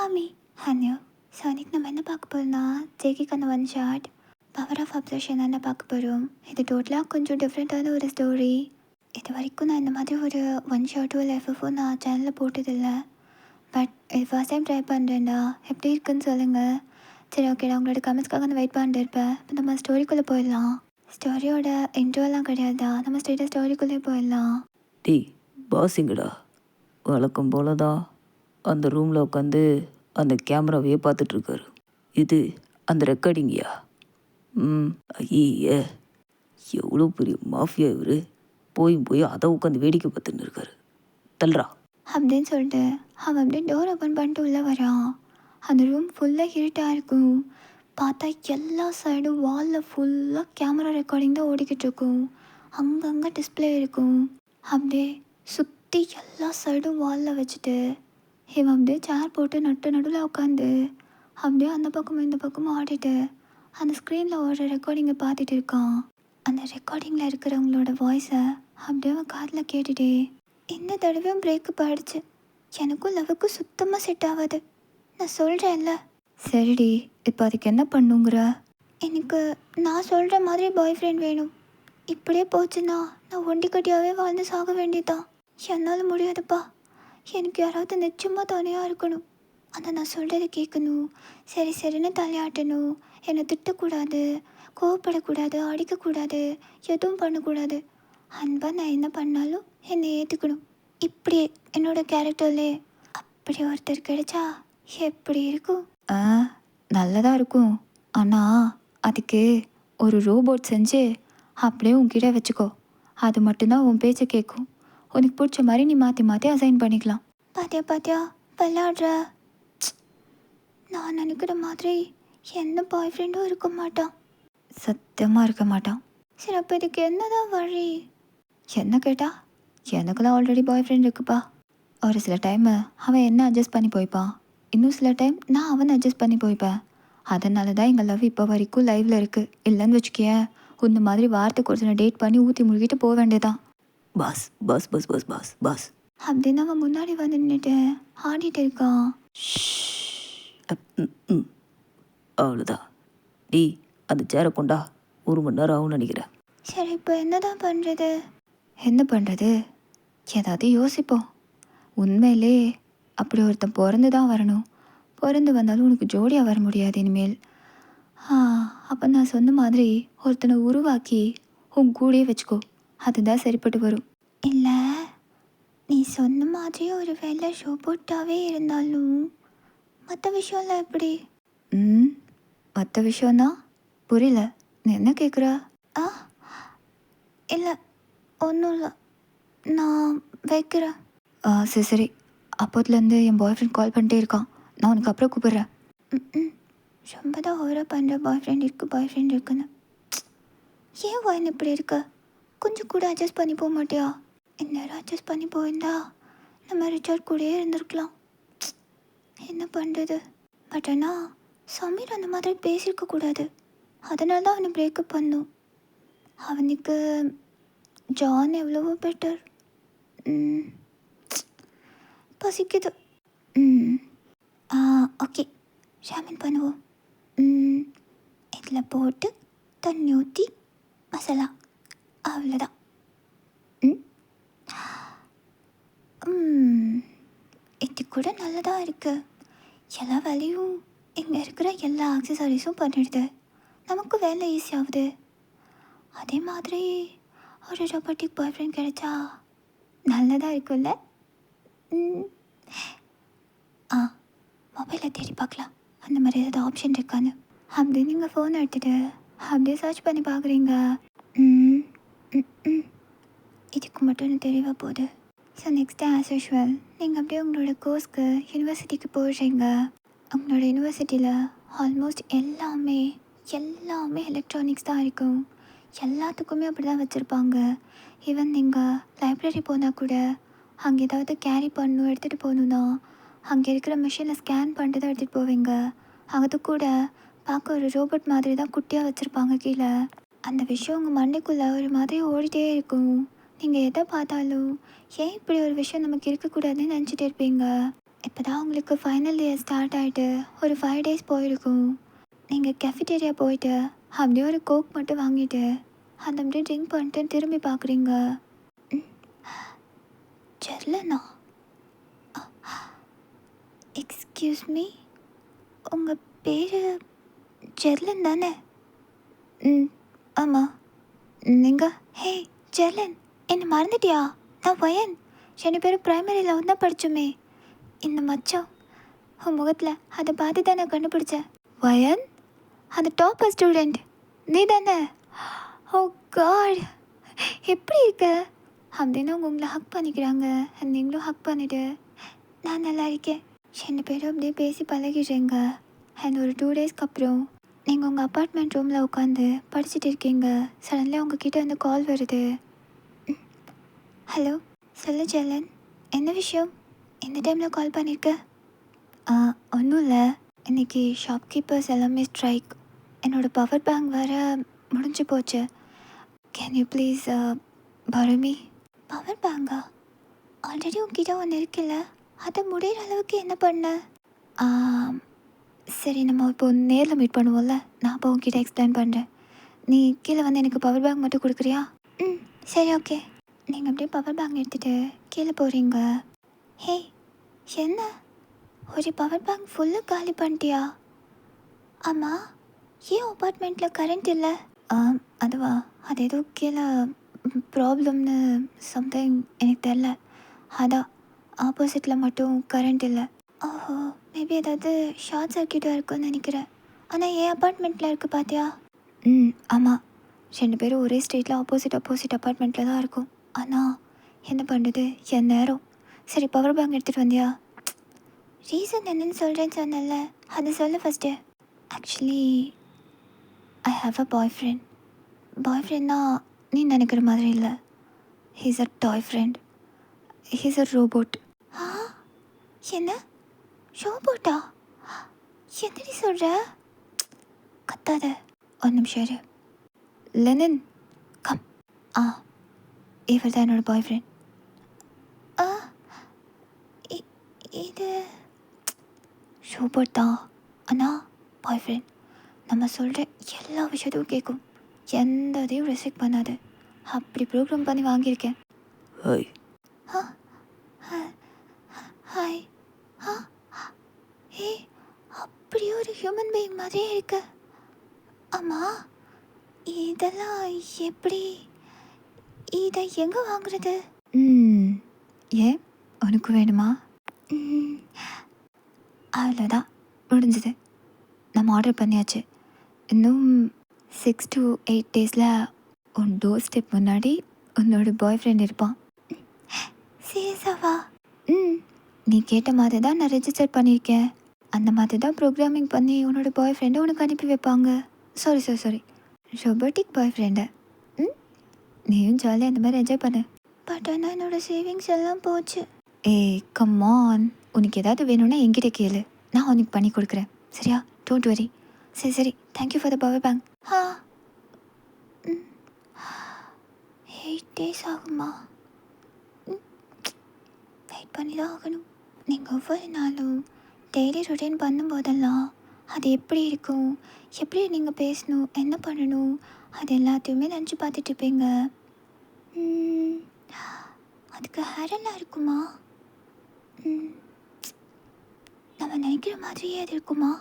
ஹாமி ஹன்யூ. So இன்னைக்கு நம்ம என்ன பார்க்க போகிறோம்னா ஜேகிக்கான one shot power of absorption என்ன பார்க்க போகிறோம். இது டோட்டலாக கொஞ்சம் டிஃப்ரெண்ட்டான ஒரு ஸ்டோரி. இது வரைக்கும் நான் இந்த மாதிரி ஒரு ஒன் ஷாட்டோ இல்லை எஃப்எஃபோ நான் சேனலில் போட்டதில்லை. பட் இது ஃபர்ஸ்ட் டைம் ட்ரை பண்ணுறேன்டா. எப்படி இருக்குன்னு சொல்லுங்கள். சரி ஓகேடா, உங்களோட கமெண்ட்ஸ்க்காக நான் வெயிட் பண்ணிட்டு இருப்பேன். இப்போ நம்ம ஸ்டோரிக்குள்ளே போயிடலாம். ஸ்டோரியோட இன்ட்ரோலாம் கிடையாதா, நம்ம ஸ்ட்ரெயிட்டாக ஸ்டோரிக்குள்ளே போயிடலாம். டேய் பாஸுங்கடா, வழக்கம் போல தான் அந்த ரூமில் உட்காந்து அந்த கேமராவையே பார்த்துட்ருக்காரு. இது அந்த ரெக்கார்டிங்கியா? ஐயே, எவ்வளோ பெரிய மாஃபியா இவர். போய் அதை உட்காந்து வேடிக்கை பார்த்துன்னு இருக்காரு. தல்றா அப்படின்னு சொல்லிட்டு அவன் அப்படியே டோர் ஓப்பன் பண்ணிட்டு உள்ளே வரான். அந்த ரூம் ஃபுல்லாக இருட்டாக இருக்கும். பார்த்தா எல்லா சைடும் வாலில் ஃபுல்லாக கேமரா ரெக்கார்டிங் தான் ஓடிக்கிட்டு இருக்கும். அங்கங்கே டிஸ்பிளே இருக்கும். அப்படியே சுற்றி எல்லா சைடும் வாலில் வச்சுட்டு இவன் அப்படியே சேர் போட்டு நடுவில் உட்காந்து அப்படியே அந்த பக்கமும் இந்த பக்கமும் ஆடிட்டு அந்த ஸ்க்ரீனில் ஓடுற ரெக்கார்டிங்கை பார்த்துட்டு இருக்கான். அந்த ரெக்கார்டிங்கில் இருக்கிறவங்களோட வாய்ஸை அப்படியே அவன் காதில் கேட்டுட்டே, இந்த தடவையும் பிரேக்கப் ஆகிடுச்சு, எனக்கும் லவ்வுக்கும் சுத்தமாக செட் ஆகாது, நான் சொல்கிறேன்ல. சரிடி, இப்போ அதுக்கு என்ன பண்ணுங்கிற? எனக்கு நான் சொல்கிற மாதிரி பாய் ஃப்ரெண்ட் வேணும். இப்படியே போச்சுன்னா நான் ஒண்டிக்கட்டியாகவே வாழ்ந்து சாக வேண்டியதான். என்னால் முடியாதுப்பா. எனக்கு யாராவது நிச்சயமாக துணையாக இருக்கணும். ஆனால் நான் சொல்கிறத கேட்கணும், சரி சரின்னு தலையாட்டணும், என்னை திட்டக்கூடாது, கோவப்படக்கூடாது, அடிக்கக்கூடாது, எதுவும் பண்ணக்கூடாது. அன்பாக நான் என்ன பண்ணாலும் என்னை ஏற்றுக்கணும். இப்படியே என்னோடய கேரக்டர்லே அப்படி ஒருத்தர் கிடைச்சா எப்படி இருக்கும்? நல்லதாக இருக்கும். ஆனால் அதுக்கு ஒரு ரோபோட் செஞ்சு அப்படியே உன்கிட்ட வச்சுக்கோ. அது மட்டும்தான் உன் பேச்சை கேட்கும். உனக்கு பிடிச்ச மாதிரி நீ மாற்றி மாற்றி அசைன் பண்ணிக்கலாம். பாத்தியா விளையாடுற. நான் நினைக்கிற மாதிரி எந்த பாய் ஃப்ரெண்டும் இருக்க மாட்டான். சத்தியமாக இருக்க மாட்டான். சரி, அப்போ இதுக்கு என்னதான் வழி? என்ன கேட்டா, எனக்குலாம் ஆல்ரெடி பாய் ஃப்ரெண்ட் இருக்குப்பா. ஒரு சில டைமு அவன் என்ன அட்ஜஸ்ட் பண்ணி போய்ப்பான், இன்னும் சில டைம் நான் அவனை அட்ஜஸ்ட் பண்ணி போய்ப்பேன். அதனால தான் எங்கள் லவ் இப்போ வரைக்கும் லைவில் இருக்குது. இல்லைன்னு வச்சுக்கேன், இந்த மாதிரி வாரத்துக்கு ஒருத்தனை டேட் பண்ணி ஊற்றி முழுகிட்டு போக வேண்டியதான். Boss boss boss boss boss boss அப்படின்னு அவன் முன்னாடி வந்து நின்றுட்டு ஆடிட்டு இருக்கான். அவ்வளோதான். டீ, அந்த சேரை கொண்டா, 1 மணி நேரம் ஆகும்னு நினைக்கிறேன். சரி, இப்போ என்னதான் பண்ணுறது? என்ன பண்ணுறது? ஏதாவது யோசிப்போம். உண்மையிலே அப்படி ஒருத்தன் பிறந்து தான் வரணும். பிறந்து வந்தாலும் உனக்கு ஜோடியாக வர முடியாது இனிமேல். அப்போ நான் சொன்ன மாதிரி ஒருத்தனை உருவாக்கி உன் கூடயே வச்சுக்கோ, அதுதான் சரிப்பட்டு வரும். இல்லை, நீ சொன்ன மாதிரி ஒரு வேலை ரோபோட்டாகவே இருந்தாலும் மற்ற விஷயம்லாம் எப்படி? மற்ற விஷயம்னா புரியல, நீ என்ன கேட்குற? இல்லை, ஒன்றும் இல்லை, நான் வைக்கிறேன். சரி சரி, அப்போதுலேருந்து என் பாய் ஃப்ரெண்ட் கால் பண்ணிட்டே இருக்கான். நான் உனக்கு அப்புறம் கூப்பிட்றேன். ரொம்ப தான் ஓவராக பண்ணுற பாய் ஃப்ரெண்ட் இருக்குன்னு. ஏன் வாயின் இப்படி இருக்க? கொஞ்சம் கூட அட்ஜஸ்ட் பண்ணி போக மாட்டியா? இந்நேரம் அட்ஜஸ்ட் பண்ணி போயிருந்தா நம்ம ரிச்சார்ட் கூடயே இருந்திருக்கலாம். என்ன பண்ணுறது? பட் ஆனால் சமீர் அந்த மாதிரி பேசியிருக்கக்கூடாது. அதனால தான் அவனை பிரேக்கப் பண்ணும். அவனுக்கு ஜான் எவ்வளவோ பெட்டர். பசிக்குது. ஓகே, ஷாமின் பண்ணுவோம். இதில் போட்டு தண்ணி ஊற்றி மசாலா, அவ்வளோதான். இது கூட நல்லதாக இருக்குது. எல்லா வேலையும் இங்கே இருக்கிற எல்லா ஆக்சசரிஸும் பண்ணிடுது. நமக்கு வேலை ஈஸியாகுது. அதே மாதிரி ஒரு ரொபோட்டிக் பாய் ஃப்ரெண்ட் கிடைச்சா நல்லதாக இருக்குல்ல? மொபைலில் தேடி பார்க்கலாம், அந்த மாதிரி ஏதாவது ஆப்ஷன் இருக்கான்னு. அப்படி நீங்கள் ஃபோன் எடுத்துகிட்டு அப்படியே சர்ச் பண்ணி பார்க்குறீங்க. இதுக்கு மட்டும் எனக்கு தெரியவா போகுது. ஸோ நெக்ஸ்ட்டு ஆஸ் யூஷுவல் நீங்கள் அப்படியே உங்களோட கோர்ஸ்க்கு யூனிவர்சிட்டிக்கு போடுறீங்க. உங்களோட யூனிவர்சிட்டியில் ஆல்மோஸ்ட் எல்லாமே எலக்ட்ரானிக்ஸ் தான் இருக்கும். எல்லாத்துக்குமே அப்படி தான் வச்சுருப்பாங்க. ஈவன் நீங்கள் லைப்ரரி போனால் கூட அங்கே ஏதாவது கேரி பண்ணணும், எடுத்துகிட்டு போகணுன்னா அங்கே இருக்கிற மிஷினில் ஸ்கேன் பண்ணிட்டு தான் எடுத்துகிட்டு போவீங்க. அது கூட பார்க்க ஒரு ரோபோட் மாதிரி தான் குட்டியாக வச்சுருப்பாங்க கீழே. அந்த விஷயம் உங்கள் மண்டைக்குள்ளே ஒரு மாதிரி ஓடிட்டே இருக்கும். நீங்கள் எதை பார்த்தாலும் ஏன் இப்படி ஒரு விஷயம் நமக்கு இருக்கக்கூடாதுன்னு நினச்சிட்டு இருப்பீங்க. இப்போ தான் உங்களுக்கு ஃபைனல் இயர் ஸ்டார்ட் ஆகிட்டு ஒரு 5 days போயிருக்கும். நீங்கள் கேஃபிடேரியா போயிட்டு அப்படியே ஒரு கோக் மட்டும் வாங்கிட்டு அதை அப்படியே ட்ரிங்க் பண்ணிட்டு திரும்பி பார்க்குறீங்க. ஜெர்லனா? எக்ஸ்கியூஸ் மீ, உங்கள் பேர் ஜெர்லன் தானே? ம், ஆமாம். நீங்கள் ஹே ஜெர்லன், என்னை மறந்துட்டியா? நான் வயன். 2 பேரும் ப்ரைமரியில் ஒன்றா படித்தோமே. இந்த மச்சம் உன் முகத்தில் அதை பார்த்து தான் நான் கண்டுபிடிச்சேன். வயன், அந்த டாப்பர் ஸ்டூடெண்ட் நீ தானே? ஓ காட், எப்படி இருக்க? அப்படின்னு அவங்க உங்களை ஹக் பண்ணிக்கிறாங்க. நீங்களும் ஹக் பண்ணிவிட்டு நான் நல்லா இருக்கேன். 2 பேரும் அப்படியே பேசி பழகிடுறீங்க. அண்ட் ஒரு 2 daysக்கு அப்புறம் நீங்கள் உங்கள் அப்பார்ட்மெண்ட் ரூமில் உட்காந்து படிச்சுட்டு இருக்கீங்க. சடன்லி உங்ககிட்ட வந்து கால் வருது. ஹலோ, சொல்லு ஜெலன், என்ன விஷயம்? எந்த டைமில் கால் பண்ணியிருக்க? ஒன்றும் இல்லை, இன்றைக்கி ஷாப்கீப்பர்ஸ் எல்லாமே ஸ்ட்ரைக். என்னோடய பவர் பேங்க் வேறு முடிஞ்சு போச்சு. Can you please borrow me? Power bank? Already உங்ககிட்ட ஒன்று இருக்குல்ல, அதை முடிகிற அளவுக்கு என்ன பண்ண? சரி, நம்ம இப்போ நேரில் மீட் பண்ணுவோம்ல, நான் அப்போ உங்ககிட்ட எக்ஸ்பிளைன் பண்ணுறேன். நீ கீழே வந்து எனக்கு பவர் பேங்க் மட்டும் கொடுக்குறியா? ம், சரி, ஓகே. நீங்கள் அப்படியே பவர் பேங்க் எடுத்துகிட்டு கீழே போகிறீங்க. ஹே, என்ன ஒரு பவர் பேங்க் ஃபுல்லு காலி பண்ணிட்டியா? ஆமாம், ஏன் அப்பார்ட்மெண்ட்டில் கரண்ட் இல்லை? அதுவா, அது ஏதோ கீழே ப்ராப்ளம்னு சம்திங் எனக்கு தெரில. அதான் ஆப்போசிட்டில் மட்டும் கரண்ட் இல்லை. ஓஹோ, மேபி ஏதாவது ஷார்ட் சர்க்கியூட்டாக இருக்குன்னு நினைக்கிறேன். ஆனால் என் அப்பார்ட்மெண்ட்டில் இருக்குது பார்த்தியா? ம், ஆமாம். 2 பேரும் ஒரே ஸ்ட்ரீட்டில் ஆப்போசிட் அப்பார்ட்மெண்ட்டில் தான் இருக்கும். ஆனால் என்ன பண்ணுறது, என் நேரம். சரி, பவர் பேங்க் எடுத்துகிட்டு வந்தியா? ரீசன் என்னன்னு சொல்கிறேன்னு சொன்னல, அதை சொல்லு first. Actually I have a boy ஃப்ரெண்ட்னா நீ நினைக்கிற மாதிரி இல்லை. He's a toy friend. He's a robot. ஆ, என்ன ரோபோட்டா? என்னடி சொல்கிற? கத்தாத, ஒரு நிமிஷம் இரு. Lenin, come. இவர் தான் என்னோடய பாய் ஃப்ரெண்ட். இது ரோபோட் தான், ஆனால் பாய் ஃப்ரெண்ட். நம்ம சொல்கிற எல்லா விஷயத்தையும் கேட்கும், எந்த இதையும் ரெஸ்ட்ரிக்ட் பண்ணாது. அப்படி ப்ரோக்ராம் பண்ணி வாங்கியிருக்கேன். ஹாய். ஹாய். ஏ, அப்படி ஒரு ஹியூமன் பீயிங் மாதிரியே இருக்கு. ஆமாம், இதெல்லாம் எப்படி, இதை எங்கே வாங்குறது? ஏன், உனக்கு வேணுமா? அவ்வளோதான், முடிஞ்சது. நம்ம ஆர்டர் பண்ணியாச்சு. இன்னும் 6 to 8 days உன் டோர் ஸ்டெப் முன்னாடி உன்னோட பாய் ஃப்ரெண்ட் இருப்பான். சீரியஸாவா? நீ கேட்ட மாதிரி தான் நான் ரெஜிஸ்டர் பண்ணியிருக்கேன். அந்த மாதிரி தான் ப்ரோக்ராமிங் பண்ணி உன்னோட பாய் ஃப்ரெண்டை உனக்கு அனுப்பி வைப்பாங்க. சாரி, ரோபோட்டிக் பாய் ஃப்ரெண்டை. நீயும் ஜாலியாக அந்த மாதிரி என்ஜாய் பண்ணு. பட் ஆனால் என்னோடய சேவிங்ஸ் எல்லாம் போச்சு. ஏய் கம்மான், உனக்கு ஏதாவது வேணும்னா என்கிட்ட கேளு, நான் உனக்கு பண்ணி கொடுக்குறேன். சரியா? Don't worry. சரி, thank you for the power bank. 8 days ஆகுமா? வெயிட் பண்ணி தான் ஆகணும். நீங்கள் ஒவ்வொரு நாளும் டெய்லி ரொட்டீன் பண்ணும்போதெல்லாம் அது எப்படி இருக்கும், எப்படி நீங்கள் பேசணும், என்ன பண்ணணும், அது எல்லாத்தையுமே நினச்சி பார்த்துட்ருப்பீங்க. அதுக்கு ஹேரெல்லாம் இருக்குமா? நம்ம நினைக்கிற மாதிரியே அது இருக்குமா?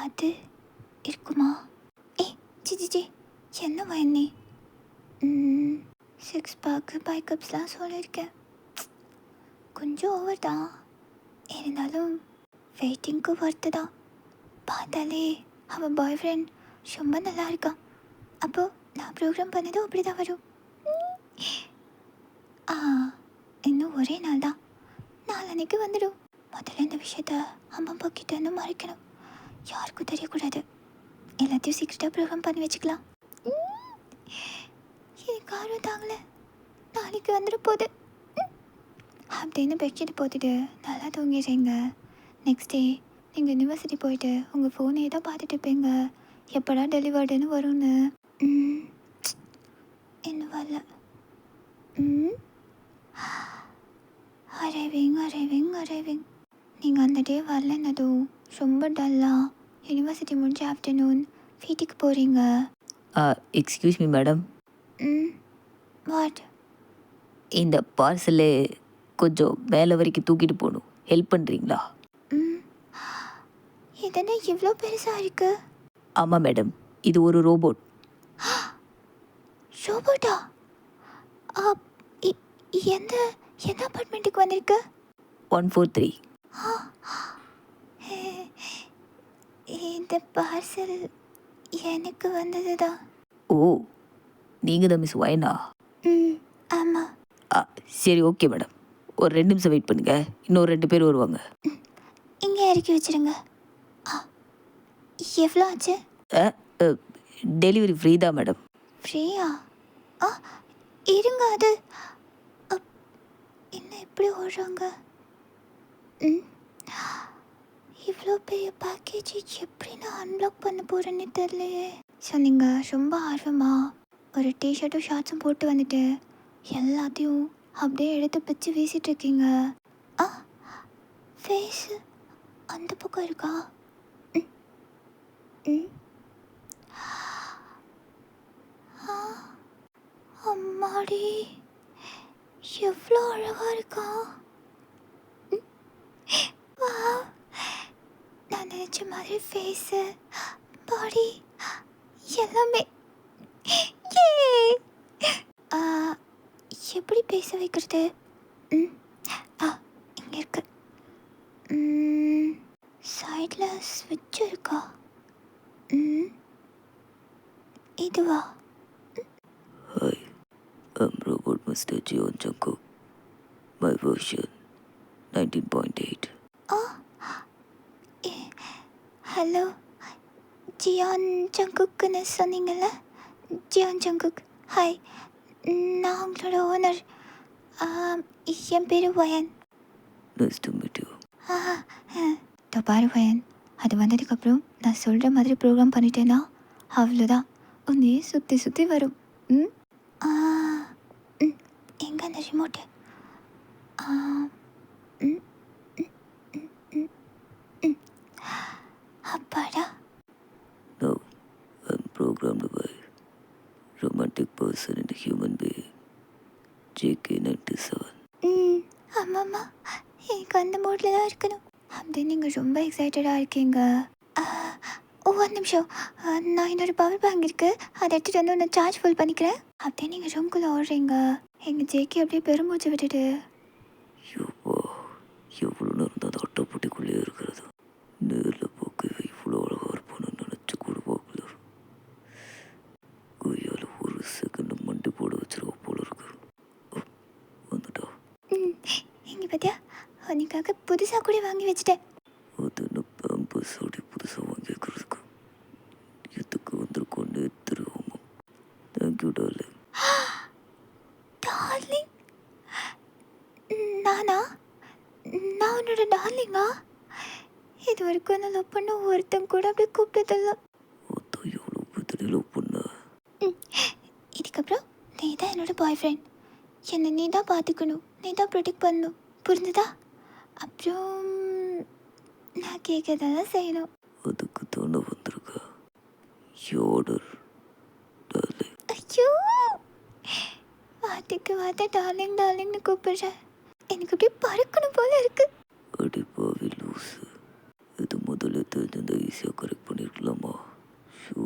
அது இருக்குமா? சி என்ன வயனே? 6 பேக்கு பைக்கப்ஸ்லாம் சொல்லியிருக்கேன். கொஞ்சம் ஓவர் தான், இருந்தாலும் வெயிட்டிங்க்கு ஒர்த்து தான். பார்த்தாலே அவன் பாய் ஃப்ரெண்ட் ரொம்ப நல்லா இருக்கான். அப்போது நான் ப்ரோக்ராம் பண்ணதும் அப்படி தான் வரும். இன்னும் ஒரே நாள் தான், நாளன்னைக்கு வந்துடும். முதல்ல இந்த விஷயத்த அம்மா அப்பா கிட்ட இருந்து மறைக்கணும், யாருக்கும் தெரியக்கூடாது. எல்லாத்தையும் சீக்கிரட்டாக ப்ரோக்ராம் பண்ணி வச்சுக்கலாம். எனக்கு ஆர்வம் தாங்கல, நாளைக்கு வந்துட போகுது அப்படின்னு பெட்ஷீட் போட்டுட்டு நல்லா தூங்கிடுறீங்க. நெக்ஸ்ட் டே நீங்கள் யூனிவர்சிட்டி போயிட்டு உங்கள் ஃபோனே தான் பார்த்துட்டு இருப்பீங்க, எப்படா டெலிவர்டுன்னு வரும்னு. இன்னும் வரல. அரைவிங் நீங்கள் அந்த டே வரலன்னதும் ரொம்ப டல்லாக யூனிவர்சிட்டி முடிஞ்ச ஆஃப்டர்நூன் வீட்டுக்கு போகிறீங்க. எக்ஸ்கியூஸ் மீ மேடம், ம் வாட்? இந்த பார்சலு கொஞ்சம் மேலே வரைக்கும் தூக்கிட்டு போகணும், ஹெல்ப் பண்ணுறீங்களா? ம் இதென்ன இவ்வளோ பெருசாக இருக்குது? ஆமாம் மேடம், இது ஒரு ரோபோட். ரோபோட்டா? எந்த எந்த அப்பார்ட்மெண்ட்டுக்கு வந்திருக்கு? 143. இந்த பார்சல் எனக்கு வந்தது தான். ஓ, நீங்கள் தான் மிஸ் வயனா? ம் ஆமாம். சரி ஓகே மேடம், ஒரு 2 நிமிஷம் வெயிட் பண்ணுங்கள், இன்னொரு 2 பேர் வருவாங்க. இங்கே இறக்கி வச்சிருங்க. எவ்வளோ ஆச்சு? டெலிவரி ஃப்ரீ தான் மேடம். ஃப்ரீயா? ஆ இருங்க, அது என்ன எப்படி ஓடுறாங்க? ம் இவ்வளோ பெரிய பேக்கேஜ் எப்படி நான் அன்லாக் பண்ண போகிறேன்னு தெரியலையே. ஸோ நீங்கள் ரொம்ப ஆர்வமாக ஒரு டிஷர்ட்டும் ஷார்ட்ஸும் போட்டு வந்துட்டு எல்லாத்தையும் அப்படியே எடுத்து பிச்சு வீசிட்டுருக்கீங்க. ஃபேஸு அந்த பக்கம் இருக்கா? ம் ம் அம்மாடி, எவ்வளோ அழகாக இருக்கா! வாவ், நான் நினச்ச மாதிரி ஃபேஸு பாடி எல்லாமே. எப்படி பேச வைக்கிறது? ம் இங்கே இருக்கு. சைடில் ஸ்விட்ச் இருக்கா? இதுவா? Hi, I'm Robot Mr. Jeon Jungkook. My version 19.8. Hello, Ziyan ஜங்குக்குன்னு சொன்னீங்கள்ல? Ziyan Jungkook, hi. நான் உங்களோட ஓனர். என் பேர் வயன். Nice to meet you. பாரு வயன், அது வந்ததுக்கப்புறம் நான் சொல்கிற மாதிரி ப்ரோக்ராம் பண்ணிட்டேன்னா அவ்வளோதான், உன்னையே சுற்றி சுற்றி வரும். எங்கே அந்த ரிமோட்டு? அப்பாடா. No, I'm programmed by romantic person in a human being. JK97. ஆமாம்மா, எனக்கு அந்த மூடில் தான் இருக்கணும். அப்படி நீங்கள் ரொம்ப எக்ஸைட்டடாக இருக்கீங்க. ஒரு நிமிஷம், நான் இன்னொரு பவர் பேங்க் இருக்குது, அதை எடுத்துகிட்டு வந்து ஒன்று சார்ஜ் ஃபுல் பண்ணிக்கிறேன். அப்படியே நீங்கள் ரூம்குள்ளே ஓடுறீங்க. எங்கள் ஜேகே அப்படியே பெருமூச்சு விட்டுட்டு, எவ்வளோ நேரம் தான் அட்டைப்பட்டிக்குள்ளே இருக்கிறது, நேரில் பார்க்கவே இவ்வளோ அழகாக இருப்பான்னு நினச்சி கூட பார்க்கல. கையால் ஒரு செகண்ட் மண்டி போட வச்சிருக்க போல இருக்கு. வந்துட்டா? இங்கே பார்த்தியா, உனக்காக புதுசாக கூட வாங்கி வச்சுட்டேன். அது என்ன பேம்பஸ் அப்படி புதுசாக வாங்கிக்கிறதுக்கு? எதுக்கு வந்திருக்கோன்னு தெரியுமா? Thank you darling. டார்லிங்? நானா? நான் உன்னோட டார்லிங்கா? இது வரைக்கும் நான் லவ் பண்ண ஒருத்தன் கூட அப்படியே கூப்பிட்டதில்ல. அதான் எவ்வளோ பத்திரி லவ் பண்ண. இதுக்கப்புறம் நீ தான் என்னோட பாய் ஃப்ரெண்ட். என்னை நீ தான் பார்த்துக்கணும், நீ தான் ப்ரொடெக்ட் பண்ணணும், புரிஞ்சுதா? அப்புறம் நான் கேட்கறதெல்லாம் செய்யணும். அதுக்கு தானே வந்திருக்க. யோடர் டார்லிங். ஐயோ, வார்த்தைக்கு வார்த்தை டார்லிங் டார்லிங்னு கூப்பிடுறேன். எனக்கு அப்படியே பறக்கணும் போல இருக்கு. அடிப்பாவி லூஸு, இது முதல்ல தெரிஞ்சிருந்தா ஈஸியாக கரெக்ட் பண்ணிருக்கலாமா? ஷோ,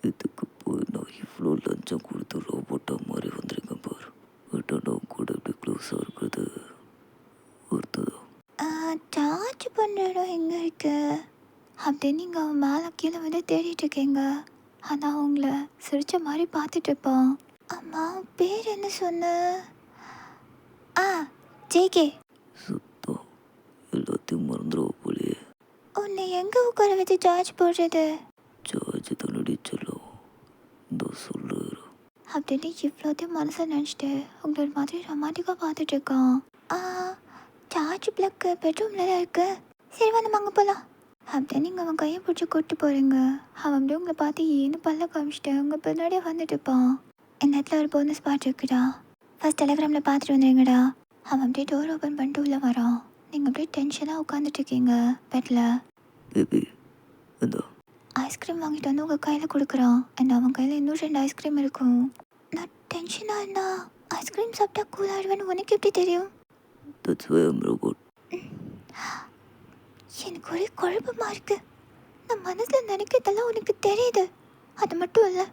இதுக்கு போய் நான் இவ்வளோ லஞ்சம் கொடுத்து ரோபோட்டாக மாதிரி வந்துருக்கேன் பாரு. பட் கூட இப்படி க்ளோஸாக இருக்கிறது ஒருத்ததான். சார்ஜ் பண்ணுற இடம் எங்கே இருக்கு? அப்படியே நீங்கள் அவன் மேலே கீழே வந்து தேடிட்டு இருக்கீங்க. ஆனால் அவங்கள சிரிச்ச மாதிரி பார்த்துட்டு இருப்பான். அம்மா பேர் என்ன சொன்ன? ஜேகே. சுத்தம் எல்லாத்தையும் மறந்துடுவ போலியே. உன்னை எங்கே உட்கார வச்சு சார்ஜ் போடுறது? சார்ஜ் தன்னடி செல்லும் இந்த சொல்லு. அப்படின்னு இவ்வளோத்தையும் மனசில் நினச்சிட்டு உங்களை ஒரு மாதிரி ரொமாட்டிக்காக பார்த்துட்டு இருக்கான். சார்ஜ் பிளக்கு பெட்ரூமில் தான் இருக்கு. சரி வா, நம்ம அங்கே போகலாம். அப்படியே நீங்கள் அவன் கையை பிடிச்சி கொட்டு போகிறீங்க. அவன் அப்படியே உங்களை பார்த்து ஏன்னு பல்ல காமிச்சிட்டு உங்கள் பின்னாடியே வந்துட்டு இருப்பான். இந்த இடத்துல ஒரு போனஸ் பாட்டு இருக்குடா, ஃபர்ஸ்ட் டெலிகிராமில் பார்த்துட்டு வந்துடுங்கடா. அவன் அப்படியே டோர் ஓப்பன் பண்ணிட்டு உள்ளே வரான். நீங்கள் அப்படியே டென்ஷனாக உட்காந்துட்ருக்கீங்க பெட்டில். பேபி இந்தா. ஐஸ்கிரீம் வாங்கிட்டு வந்து உங்கள் கையில் கொடுக்குறான். அண்ட் அவன் கையில் இன்னும் 2 ஐஸ்கிரீம் இருக்கும். நான் டென்ஷனாக இருந்தா ஐஸ்கிரீம் சாப்பிட்டா கூல் ஆகிடுவேன்னு உனக்கு எப்படி தெரியும்? That's why I'm robot. எனக்கு ஒரே குழப்பமாக இருக்குது. நான் மனசில் நினைக்கிறதெல்லாம் உனக்கு தெரியுது. அது மட்டும் இல்லை,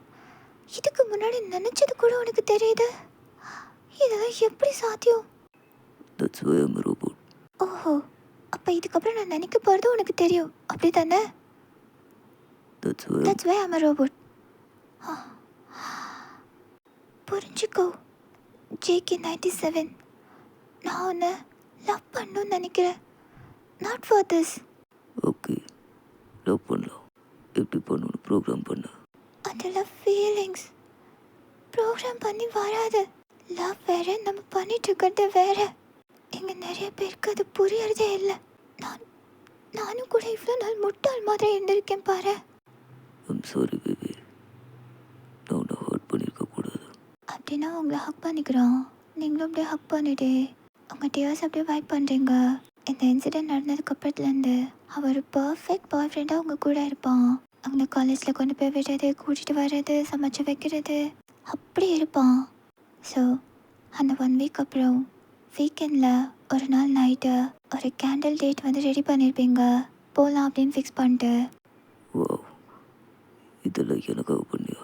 இதுக்கு முன்னாடி நினச்சது கூட உனக்கு தெரியுது. இதெல்லாம் எப்படி சாத்தியம்? That's why I'm robot. ஓஹோ, அப்போ இதுக்கப்புறம் நான் நினைக்க போகிறது உனக்கு தெரியும், அப்படி தானே? That's why I'm robot. புரிஞ்சுக்கோ JK 97, நான் உன்னை லவ் பண்ணணும்னு நினைக்கிறேன். Not for this. Okay, love பண்ணலாம். எப்படி பண்ணணும் ப்ரோக்ராம் பண்ண? அதெல்லாம் ஃபீலிங்ஸ் ப்ரோக்ராம் பண்ணி வராது. லவ் வேற, நம்ம பண்ணிட்டு இருக்கிறது வேற. இங்கே நிறைய பேருக்கு அது புரியறதே இல்லை. நானும் கூட இவ்வளோ நாள் முட்டாள் மாதிரி இருந்திருக்கேன் பாரு. ஐம் சாரி பேபி, நான் உன்னை ஹர்ட் பண்ணியிருக்க கூடாது. அப்படின்னா உங்களை ஹக் பண்ணிக்கிறோம். நீங்களும் அப்படியே ஹக் பண்ணிட்டு உங்கள் டியர்ஸ் அப்படியே வைப் பண்ணுறீங்க. இந்த இன்சிடென்ட் நடந்ததுக்கு அப்புறத்துலேருந்து அவர் பர்ஃபெக்ட் பாய் ஃப்ரெண்டாக உங்கள் கூட இருப்பான். அவங்க காலேஜில் கொண்டு போய் விடுறது, கூட்டிகிட்டு வர்றது, சமைச்சு வைக்கிறது, அப்படி இருப்பான். ஸோ அந்த 1 வீக் அப்புறம் வீக்கெண்டில் ஒரு நாள் நைட்டு ஒரு கேண்டில் டேட் வந்து ரெடி பண்ணியிருப்பீங்க. போகலாம் அப்படின்னு ஃபிக்ஸ் பண்ணிட்டு. வாவ், இதெல்லாம் எனக்காக பண்ணியா?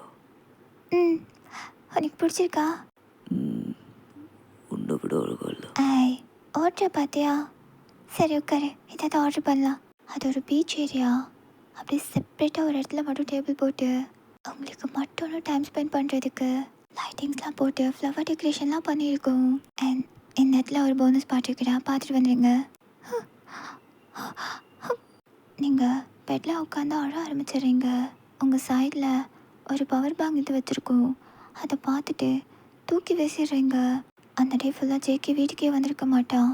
உனக்கு பிடிச்சிருக்கா? உன்னை விட அழகா இல்லை. ஐய், ஆர்டர் பார்த்தியா? சரி உட்காரு, ஏதாவது ஆர்டர் பண்ணலாம். அது ஒரு பீச் ஏரியா. அப்படியே செப்ரேட்டாக ஒரு இடத்துல மட்டும் டேபிள் போட்டு அவங்களுக்கு மட்டும் டைம் ஸ்பெண்ட் பண்ணுறதுக்கு லைட்டிங்ஸ்லாம் போட்டு ஃப்ளவர் டெக்கரேஷன்லாம் பண்ணியிருக்கோம். அண்ட் இந்த இடத்துல ஒரு போனஸ் பார்த்துருக்குறா, பார்த்துட்டு வந்துடுங்க. நீங்கள் பெட்டில் உட்காந்து அழ ஆரம்பிச்சிடுறீங்க. உங்கள் சைடில் ஒரு பவர் பேங்க் இது வச்சுருக்கோம். அதை பார்த்துட்டு தூக்கி வீசிடுறீங்க. அந்த டே ஃபுல்லாக JK வீட்டுக்கே வந்திருக்க மாட்டான்.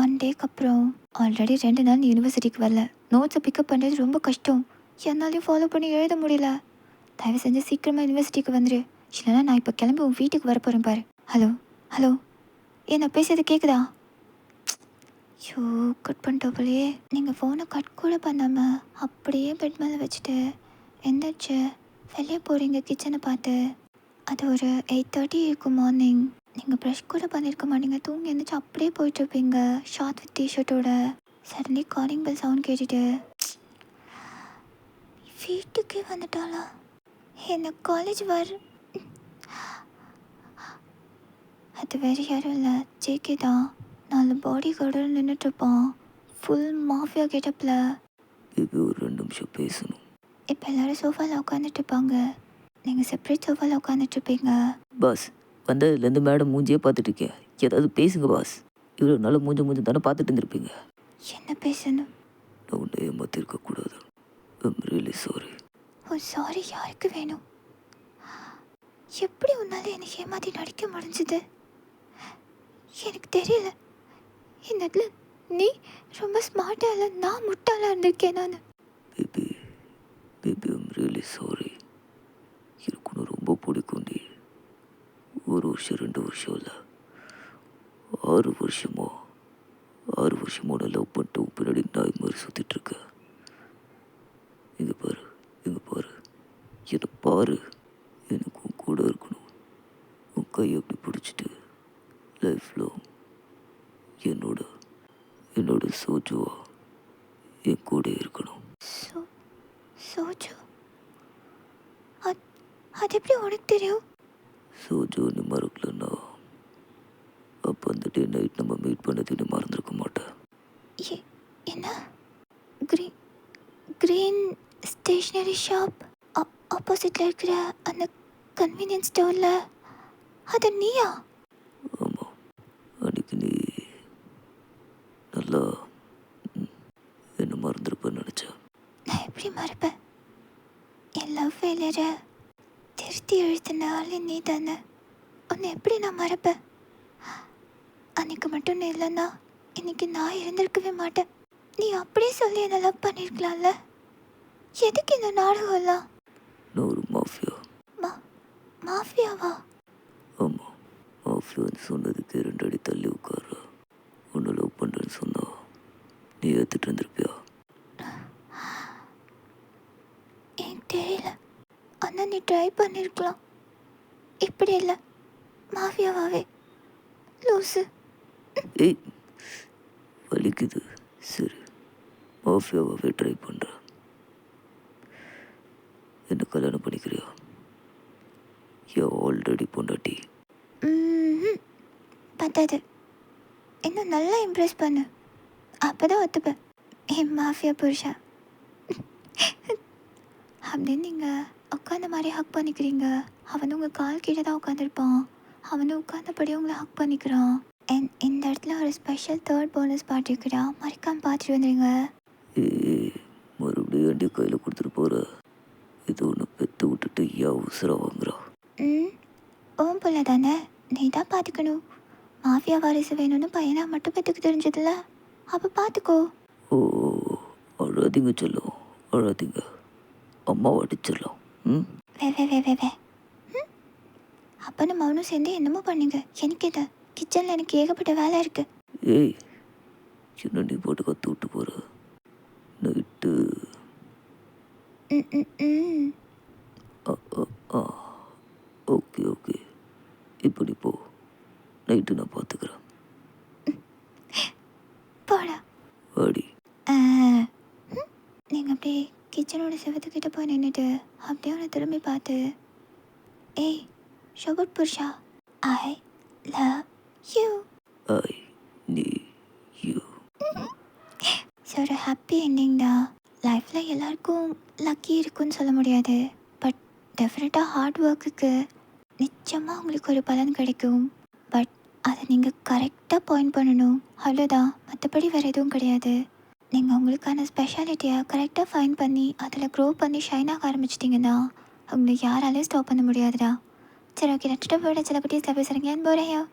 1 டேக்கு அப்புறம் ஆல்ரெடி 2 நாள் யூனிவர்சிட்டிக்கு வரல. நோட்ஸை பிக்கப் பண்ணுறது ரொம்ப கஷ்டம். என்னாலையும் ஃபாலோ பண்ணி எழுத முடியல. தயவு செஞ்சு சீக்கிரமாக யூனிவர்சிட்டிக்கு வந்துடு, இல்லைனா நான் இப்போ கிளம்பி உன் வீட்டுக்கு வர போகிறேன் பாரு. ஹலோ நான் பேசுறது கேட்குதா? ஐயோ, கட் பண்ணிட்டோப்பலையே. நீங்கள் ஃபோனை கட் கூட பண்ணாமல் அப்படியே பெட் மேலே வச்சுட்டு எந்திரிச்சு வெளியே போகிறீங்க கிச்சனை பார்த்து. அது ஒரு 8:30 இருக்கும் மார்னிங். நீங்கள் ப்ரஷ் கூட பண்ணியிருக்க மாட்டீங்க. தூங்கி எழுந்திரிச்சு அப்படியே போயிட்டுருப்பீங்க ஷார்ட் வித் டிஷர்ட்டோட. சடன்லி காலிங் பெல் சவுண்ட் கேட்டுட்டு வீட்டுக்கே வந்துட்டாளா? என்ன காலேஜ் அது வேறு யாரும் இல்லை, JK தான். 4 பாடி கார்டோடு நின்றுட்டுருப்பான், ஃபுல் மாஃபியா கெட்டப்பில். பேபி ஒரு 2 நிமிஷம் பேசணும். இப்போ எல்லோரும் சோஃபாவில் உட்காந்துட்டு இருப்பாங்க. நீங்கள் செப்பரேட் சோஃபாவில் உட்காந்துட்ருப்பீங்க. பாஸ், வந்ததுலேருந்து மேடம் மூஞ்சியே பார்த்துட்டு இருக்கேன். ஏதாவது பேசுங்க பாஸ். இவ்வளோ நாள் மூஞ்சி தானே பார்த்துட்டு இருந்திருப்பீங்க. என்ன பேசணும்? நான் உன்னை ஏமாற்றிருக்கக்கூடாது. I'm really sorry. Oh sorry, யாருக்கு வேணும்? எப்படி உன்னால் என்னை ஏமாற்றி நடிக்க முடிஞ்சுது எனக்கு தெரியல. இந்த இடத்துல நீ ரொம்ப ஸ்மார்ட்டாக இல்லை, நான் முட்டாளாக இருந்திருக்கேன். நான் பேபி ஐம் ரியலி சாரி. எனக்கு ஒன்று ரொம்ப பிடிக்கும்டி. 1 வருஷம் 2 வருஷம் இல்லை, 6 வருஷமா நான் லவ் பண்ணிட்டு உன் பின்னாடி நாய் மாதிரி சுற்றிட்டுருக்கேன். இங்கே பாரு, என்னை பாரு. எனக்கு உன் கூட இருக்கணும். உன் கையை அப்படி பிடிச்சிட்டு லைஃப் லாங் என்னோட சோஜுவா என் கூட இருக்கணும். சோஜு? அது எப்படி உனக்கு தெரியும்? சோஜு நீ மறக்கலன்னா அப்போ அந்த டே நைட் நம்ம மீட் பண்ணது நீ மறந்துருக்க மாட்டேன். என்ன? கிரீன் ஸ்டேஷ்னரி ஷாப் ஆப்போசிட்டில் இருக்கிற அந்த கன்வீனியன்ஸ் ஸ்டோரில் அது நீயா? ஆமாம், அன்றைக்கி நீ நல்லா என்ன மறந்துருப்பேன்னு நினச்சேன். நான் எப்படி மறப்பேன்? என் லவ் ஃபெயிலியரை திருத்தி எழுத்தினாலே நீ தானே. உன்னை எப்படி நான் மறப்பேன்? அன்னைக்கு மட்டும் நீ இல்லைன்னா இன்னைக்கு நான் இருந்திருக்கவே மாட்டேன். நீ அப்படியே சொல்லி என்னை லவ் பண்ணியிருக்கலாம்ல. எதுக்கு இந்த நாடகம்லாம்? நான் ஒரு மாஃபியா. மாஃபியாவா? ஆமாம், மாஃபியான்னு சொன்னதுக்கு 2 அடி தள்ளி உட்கார. உன்னை லவ் பண்ணுறேன்னு சொன்னா நீ ஏற்றுட்டு இருந்திருப்பியா? எனக்கு தெரியல. ஆனால் நீ ட்ரை பண்ணியிருக்கலாம். இப்படி இல்லை, மாஃபியாவாவே. லூஸு. ஏய், வலிக்குது. சரி, மாஃபியாவாகவே ட்ரை பண்ணுறேன். என்ன கல்யாணம் பண்ணிக்கிறியா? ஏன் ஆல்ரெடி பொண்டாட்டி? பத்தாது, இன்னும் நல்லா இம்ப்ரெஸ் பண்ணு, அப்போ தான் ஒத்துப்பேன். என் மாஃபியா புருஷா அப்படின்னு நீங்கள் உட்காந்த மாதிரி ஹக் பண்ணிக்கிறீங்க. அவனும் உங்கள் கால் கீழே தான் உட்காந்துருப்பான். அவனும் உட்காந்தபடியே உங்களை ஹக் பண்ணிக்கிறான். இந்த இடத்துல ஒரு ஸ்பெஷல் 3rd போனஸ் பார்ட்டி இருக்குடா, மறக்காமல் பார்த்துட்டு வந்துடுங்க. மறுபடியும் வண்டி கையில் கொடுத்துட்டு போகிற. இது ஒன்று பெற்று விட்டுட்டு ஏன் உசுரை வாங்குறா? ஓம் பிள்ளை தானே, நீ தான் பார்த்துக்கணும். மாஃபியா வாரிசு வேணும்னு பையனா மட்டும் பெற்றுக்கு தெரிஞ்சதில்ல, அப்போ பார்த்துக்கோ. ஓ, அழாதீங்க சொல்லும், அழாதீங்க. அம்மாவை அடிச்சிடலாம். வே அப்போ நம்ம அவனும் சேர்ந்து என்னமோ பண்ணுங்க. எனக்கு இதை கிச்சனில் எனக்கு ஏகப்பட்ட வேலை இருக்குது. ஏய், சின்ன நீ போட்டு கற்று விட்டு போகிற நைட்டு. ஓகே ஓகே, இப்படி போ. நைட்டு நான் பார்த்துக்கிறேன். போடா வாடி. நீங்கள் அப்படியே கிச்சனோட செவத்துக்கிட்ட போய் நின்றுட்டு அப்படியே அவனை திரும்பி பார்த்து, ஏய் ஷோபட் புருஷா, I love you. I need you. So ஒரு ஹாப்பி என்டிங் தான். லைஃப்பில் எல்லாருக்கும் லக்கி இருக்குன்னு சொல்ல முடியாது, பட் டெஃபினட்டாக ஹார்ட் ஒர்க்குக்கு நிச்சயமாக உங்களுக்கு ஒரு பலன் கிடைக்கும். பட் அதை நீங்கள் கரெக்டாக பாயிண்ட் பண்ணணும், அவ்வளோதான். மற்றபடி வேறு எதுவும் கிடையாது. நீங்கள் உங்களுக்கான ஸ்பெஷாலிட்டியை கரெக்டாக ஃபைண்ட் பண்ணி அதில் க்ரோ பண்ணி ஷைன் ஆக ஆரம்பிச்சிட்டிங்கன்னா உங்களை யாராலையும் ஸ்டாப் பண்ண முடியாதுடா. சரி, ஓகே, நட்டுட்டு போய்ட சில குட்டீஸில் பேசுகிறீங்க போகிறேன்.